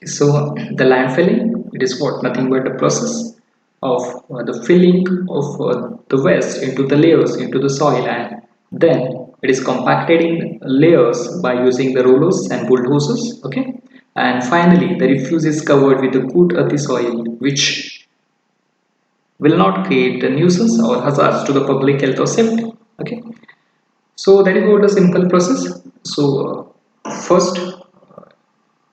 So the landfilling, it is what? Nothing but the process of the filling of the waste into the layers into the soil, and then it is compacted in layers by using the rollers and bulldozers. Okay, and finally the refuse is covered with the good earthy soil, which will not create a nuisance or hazards to the public health or safety. Okay, so that is what the simple process. So first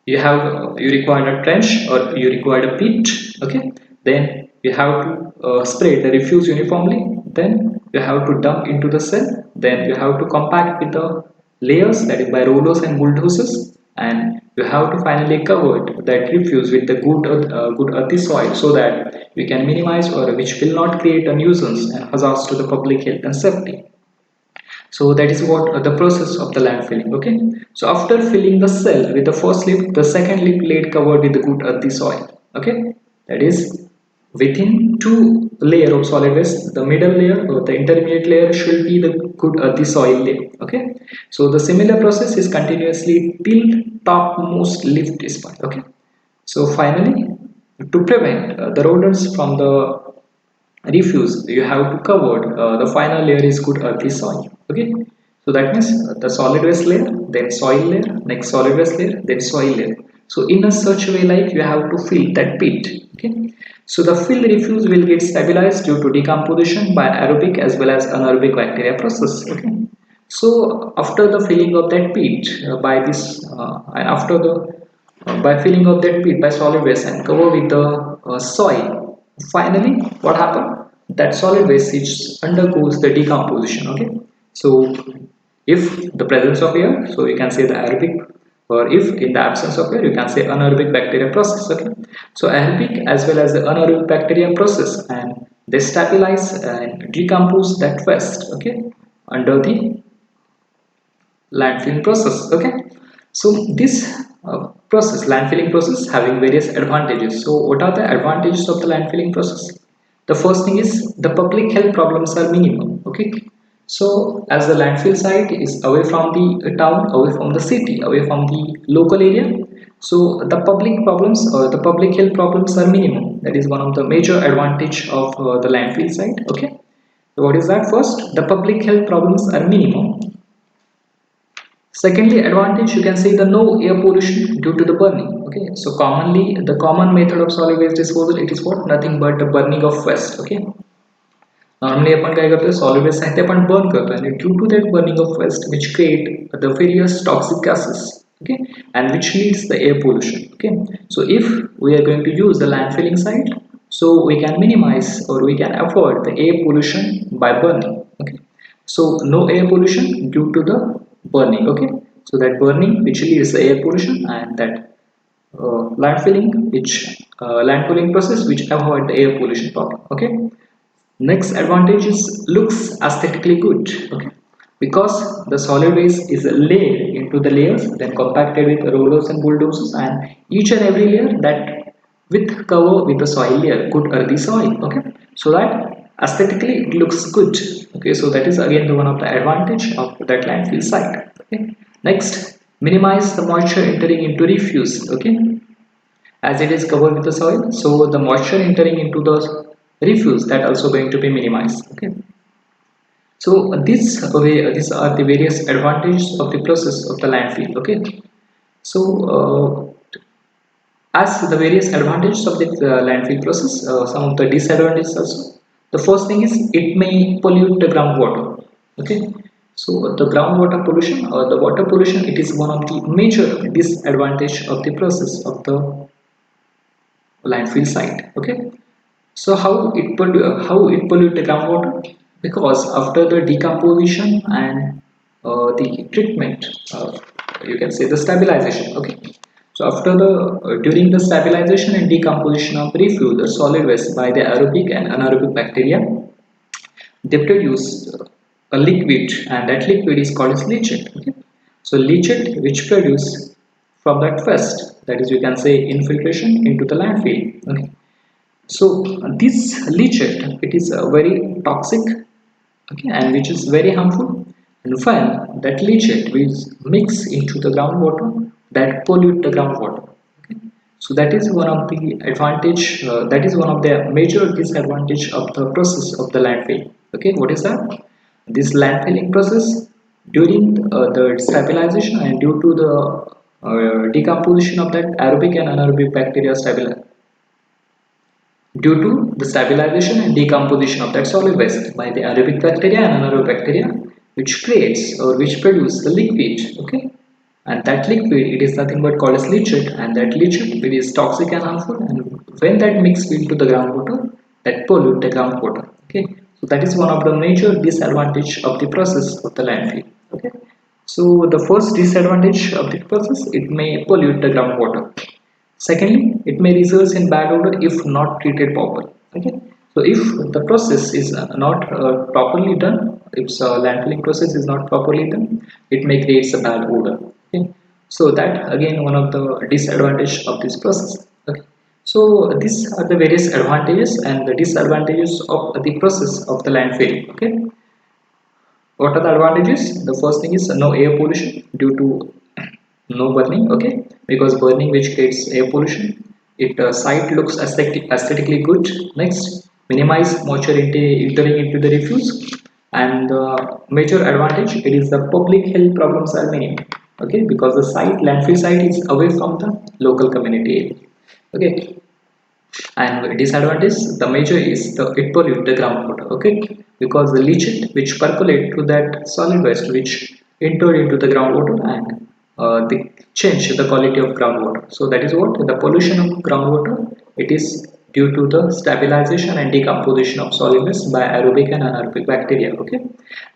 you have you require a trench or you require a pit. Okay, then you have to spread the refuse uniformly, then you have to dump into the cell, then you have to compact with the layers, that is by rollers and bulldozers, and you have to finally cover that refuse with the good earthy soil, so that we can minimize or which will not create a nuisance and hazards to the public health and safety. So that is what the process of the land filling. Okay, so after filling the cell with the first lip, the second lip laid covered with the good earthy soil. Okay, that is within two layer of solid waste, the middle layer or the intermediate layer should be the good earthy soil layer. Okay, so the similar process is continuously till topmost lift is part. Okay, so finally, to prevent the rodents from the refuse, you have to cover the final layer is good earthy soil. Okay, so that means the solid waste layer, then soil layer, next solid waste layer, then soil layer. So in a such way, like, you have to fill that pit. Okay, so the filled refuse will get stabilized due to decomposition by aerobic as well as anaerobic bacteria process. Okay, so after the filling of that pit by this and after the by filling of that pit by solid waste and cover with the soil, finally what happened, that solid waste which undergoes the decomposition. Okay, so if the presence of air, so you can say the aerobic, or if in the absence of air, you can say anaerobic bacteria process. Okay, so aerobic as well as the anaerobic bacteria process, and they stabilize and decompose that waste. Okay, under the landfilling process. Okay, so this process, landfilling process, having various advantages. So what are the advantages of the landfilling process? The first thing is the public health problems are minimum. Okay, so as the landfill site is away from the town, away from the city, away from the local area, so the public problems or the public health problems are minimum. That is one of the major advantage of the landfill site. Okay, so what is that? First, the public health problems are minimum. Secondly, advantage, you can say the no air pollution due to the burning. Okay, so commonly the common method of solid waste disposal, it is what? Nothing but the burning of waste. Okay, normally आपण काय करतो, solid waste आहे ते आपण burn करतो, and due to that burning of waste which create the various toxic gases. Okay, and which leads the air pollution. Okay, so if we are going to use the landfilling site, so we can minimize or we can avoid the air pollution by burning. Okay, so no air pollution due to the burning. Okay, so that burning which leads the air pollution, and that landfilling process which avoid the air pollution problem. Okay, next advantage is looks aesthetically good. Okay, because the solid waste is laid into the layers, then compacted with rollers and bulldozers, and each and every layer that with cover with the soil layer, good earthy soil. Okay, so that aesthetically it looks good. Okay, so that is again the one of the advantage of that landfill site. Okay, next, minimize the moisture entering into refuse. Okay, as it is covered with the soil, so the moisture entering into the refuse, that also going to be minimized. Okay, so these are the various advantages of the process of the landfill. Okay, so as the various advantages of the landfill process, some of the disadvantages also. The first thing is it may pollute the groundwater. Okay, so the groundwater pollution or the water pollution, it is one of the major disadvantage of the process of the landfill site. Okay, so how it pollute the groundwater? Because after the decomposition and the treatment, you can say the stabilization. Okay, so after the during the stabilization and decomposition of refuse, the solid waste by the aerobic and anaerobic bacteria, they produce a liquid, and that liquid is called as leachate. Okay, so leachate which produce from that waste, that is, you can say, infiltration into the landfill. Okay, so this leachate, it is very toxic. Okay, and which is very harmful, and when that leachate will mix into the groundwater, that pollute the groundwater. Okay, So that is one of the advantage, that is one of the major disadvantage of the process of the landfilling. Okay, what is that? This landfilling process during the stabilization and due to the decomposition of that aerobic and anaerobic bacteria stabilize due to the stabilization and decomposition of that solid waste by the aerobic bacteria and anaerobic bacteria, which creates or which produce the liquid. Okay, and that liquid, it is nothing but called as leachate, and that leachate, it is toxic and harmful, and when that mixes into the groundwater, that pollute the groundwater. Okay, so that is one of the major disadvantage of the process of the landfill. Okay, so the first disadvantage of the process, it may pollute the groundwater. Secondly, it may result in bad odor if not treated properly. Okay, so if the process is not properly done, if the landfilling process is not properly done, it may create a bad odor. Okay, so that again one of the disadvantage of this process. Okay, so these are the various advantages and the disadvantages of the process of the landfilling. Okay, what are the advantages? The first thing is no air pollution due to no burning. Okay, because burning which creates air pollution, it site looks aesthetically good. Next, minimize moisture entering into the refuse, and the major advantage, it is the public health problems are minimum. Okay, because the site, landfill site, is away from the local community area. Okay, and disadvantage, the major is it pollute the groundwater. Okay, because the leachate which percolate to that solid waste which entered into the groundwater, and they change the quality of groundwater. So that is what the pollution of groundwater, it is due to the stabilization and decomposition of solid waste by aerobic and anaerobic bacteria. Okay,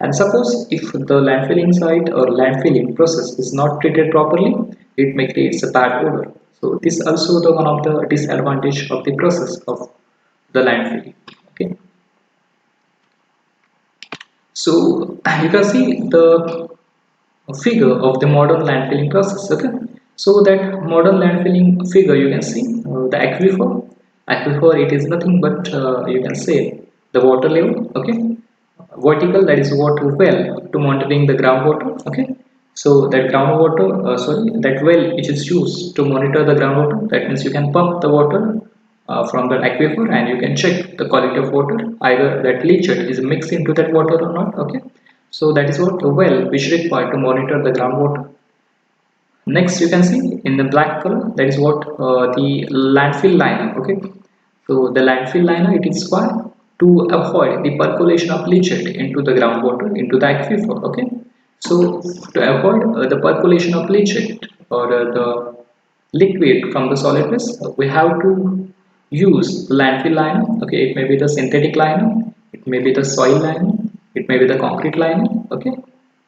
and suppose if the landfilling site or landfilling process is not treated properly, it may create a bad odor. So this also the one of the disadvantage of the process of the landfilling. Okay, so you can see the figure of the modern landfilling process. Okay, so that modern landfilling figure, you can see the aquifer, it is nothing but you can say the water level. Okay, vertical, that is water well to monitoring the groundwater. Okay, so that groundwater, that well which is used to monitor the groundwater, that means you can pump the water from the aquifer, and you can check the quality of water, either that leachate is mixed into that water or not. Okay, so that is what the well which required to monitor the groundwater. Next, you can see in the black color, that is what the landfill liner. Okay, so the landfill liner, it is for to avoid the percolation of leachate into the groundwater, into the aquifer. Okay, so to avoid the percolation of leachate or the liquid from the solid waste, we have to use the landfill liner. Okay, it may be the synthetic liner, it may be the soil liner, it may be the concrete liner. Okay,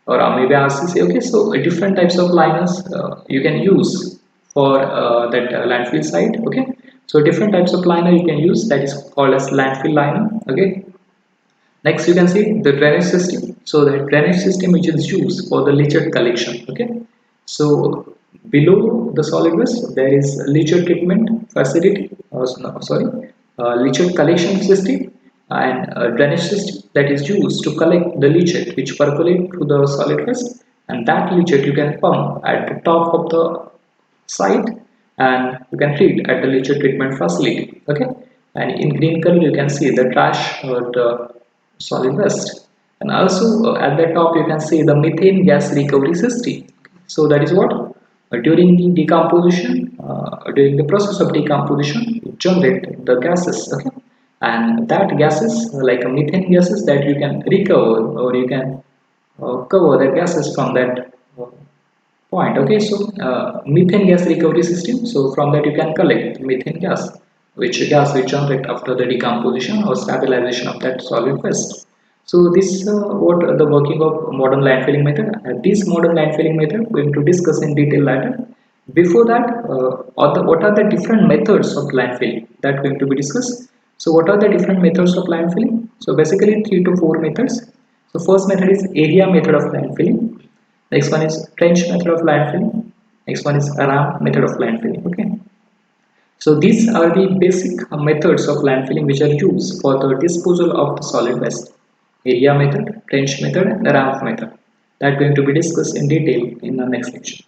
or maybe RCC. Okay, so different types of liners you can use for that landfill site. Okay, so different types of liner you can use, that is called as landfill liner. Okay, next you can see the drainage system. So the drainage system which is used for the leachate collection. Okay, so below the solid waste there is leachate treatment facility, no, sorry, leachate collection system, and a drainage system that is used to collect the leachate which percolate to the solid waste, and that leachate you can pump at the top of the site, and you can treat at the leachate treatment facility. Okay, and in green color you can see the trash or the solid waste, and also at the top you can see the methane gas recovery system. So that is what during the decomposition, during the process of decomposition, it generate the gases. Okay, and that gases like methane gases that you can recover, or you can cover the gases from that point. Okay, so methane gas recovery system, so from that you can collect methane gas, which gas we generate after the decomposition or stabilization of that solid waste. So this what the working of modern landfilling method. This modern landfilling method we are going to discuss in detail later. Before that, what are the different methods of landfilling that going to be discussed. So what are the different methods of landfilling? So basically 3 to 4 methods. So first method is area method of landfilling. Next one is trench method of landfilling. Next one is ramp method of landfilling. Okay. So these are the basic methods of landfilling which are used for the disposal of the solid waste. Area method, trench method, and ramp method. That going to be discussed in detail in the next section.